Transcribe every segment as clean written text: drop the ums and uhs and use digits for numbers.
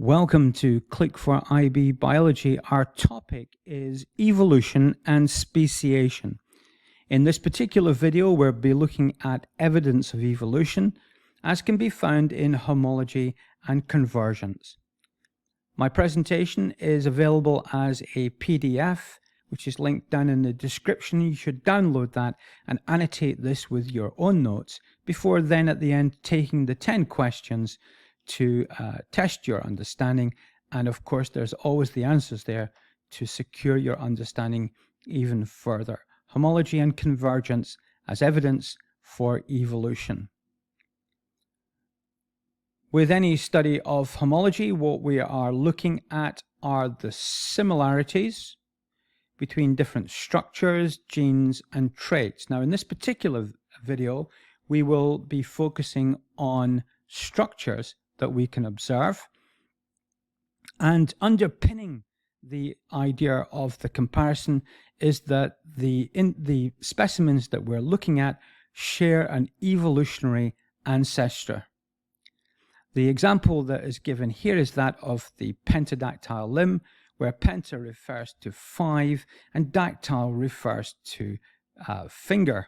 Welcome to Click for IB Biology. Our topic is evolution and speciation. In this particular video, we'll be looking at evidence of evolution, as can be found in Homology and Convergence. My presentation is available as a PDF, which is linked down in the description. You should download that and annotate this with your own notes before then at the end taking the 10 questions to test your understanding, and of course there's always the answers there to secure your understanding even further. Homology and convergence as evidence for evolution. With any study of homology, what we are looking at are the similarities between different structures, genes, and traits. Now in this particular video, we will be focusing on structures that we can observe, and underpinning the idea of the comparison is that the specimens that we're looking at share an evolutionary ancestor. The example that is given here is that of the pentadactyl limb, where penta refers to 5 and dactyl refers to finger.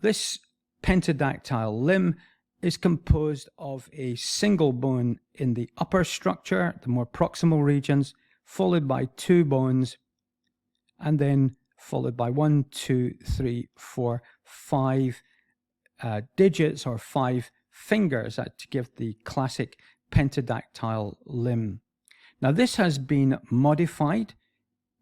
This pentadactyl limb is composed of a single bone in the upper structure, the more proximal regions, followed by 2 bones, and then followed by 1, 2, 3, 4, 5 digits or 5 fingers to give the classic pentadactyl limb. Now this has been modified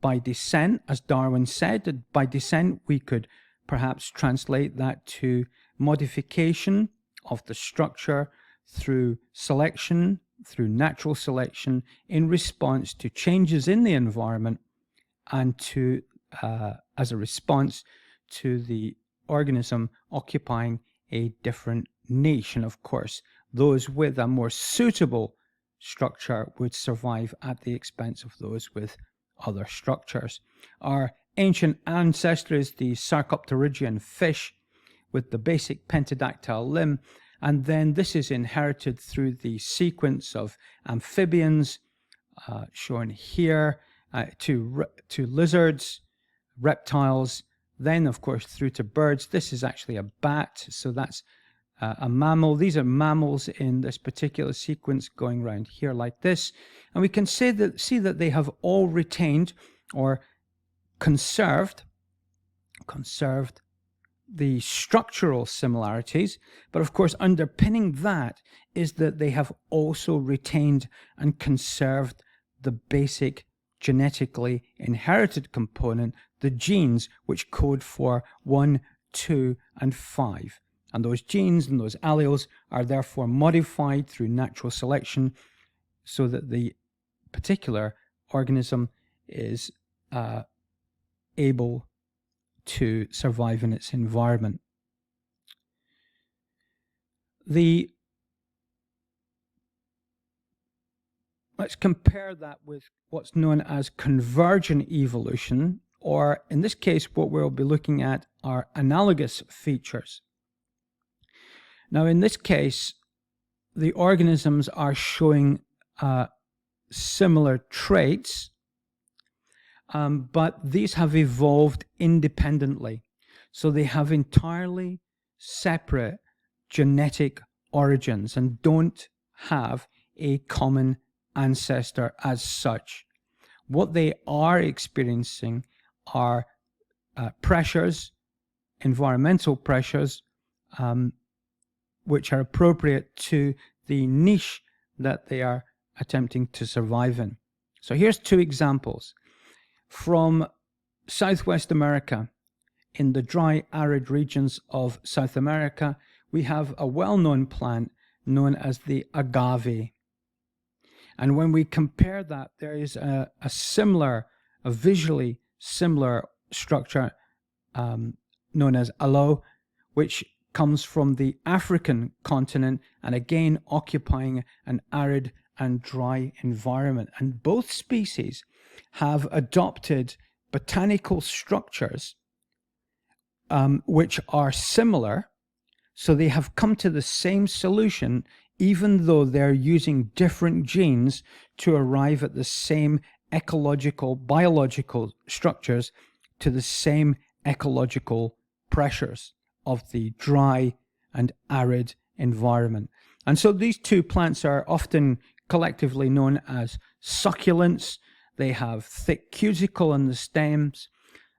by descent, as Darwin said. By descent we could perhaps translate that to modification of the structure through selection, through natural selection, in response to changes in the environment and to as a response to the organism occupying a different niche. And of course, those with a more suitable structure would survive at the expense of those with other structures. Our ancient ancestor is the Sarcopterygian fish with the basic pentadactyl limb, and then this is inherited through the sequence of amphibians shown here, to lizards, reptiles, then of course through to birds. This is actually a bat, so that's a mammal. These are mammals in this particular sequence going around here like this, and we can see that they have all retained or conserved the structural similarities, but of course underpinning that is that they have also retained and conserved the basic genetically inherited component, the genes, which code for 1, 2, and 5. And those genes and those alleles are therefore modified through natural selection so that the particular organism is able to survive in its environment. Let's compare that with what's known as convergent evolution, or in this case what we'll be looking at are analogous features. Now in this case the organisms are showing similar traits, but these have evolved independently. So they have entirely separate genetic origins and don't have a common ancestor as such. What they are experiencing are pressures, environmental pressures, which are appropriate to the niche that they are attempting to survive in. So here's 2 examples. From Southwest America, in the dry arid regions of South America, we have a well-known plant known as the agave. And when we compare that, there is a visually similar structure known as Aloe, which comes from the African continent and again occupying an arid and dry environment. And both species have adopted botanical structures which are similar, so they have come to the same solution even though they're using different genes to arrive at the same ecological, biological structures to the same ecological pressures of the dry and arid environment. And so these two plants are often collectively known as succulents. They have thick cuticle on the stems.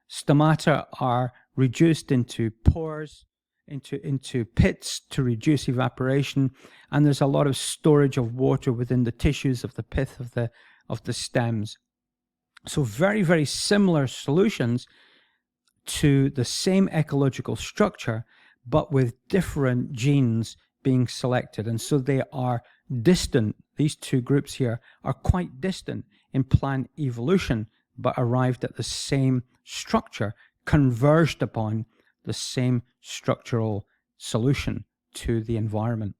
Stomata are reduced into pores, into pits to reduce evaporation, and there's a lot of storage of water within the tissues of the pith of the stems. So very, very similar solutions to the same ecological structure, but with different genes being selected. And so they are distant. These two groups here are quite distant in plant evolution, but arrived at the same structure, converged upon the same structural solution to the environment.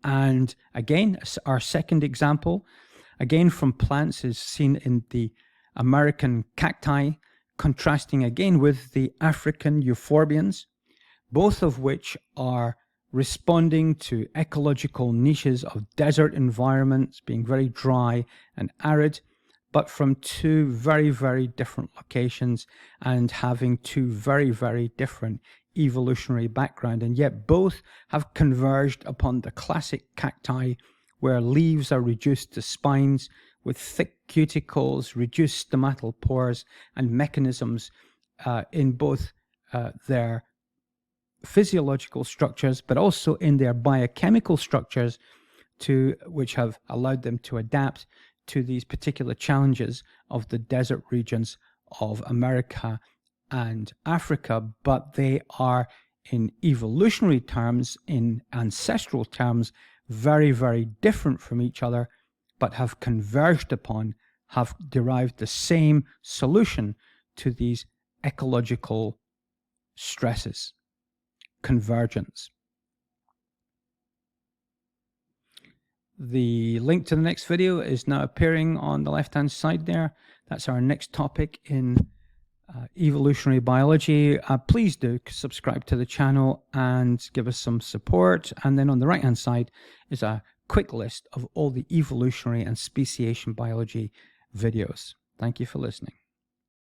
And again, our second example, again from plants, is seen in the American cacti, contrasting again with the African Euphorbians, both of which are responding to ecological niches of desert environments, being very dry and arid, but from two very, very different locations and having two very, very different evolutionary background. And yet both have converged upon the classic cacti, where leaves are reduced to spines with thick cuticles, reduced stomatal pores, and mechanisms in both their physiological structures, but also in their biochemical structures, which have allowed them to adapt to these particular challenges of the desert regions of America and Africa. But they are, in evolutionary terms, in ancestral terms, very, very different from each other, but have converged upon, have derived the same solution to these ecological stresses: convergence. The link to the next video is now appearing on the left-hand side there. That's our next topic in evolutionary biology. Please do subscribe to the channel and give us some support. And then on the right-hand side is a quick list of all the evolutionary and speciation biology videos. Thank you for listening.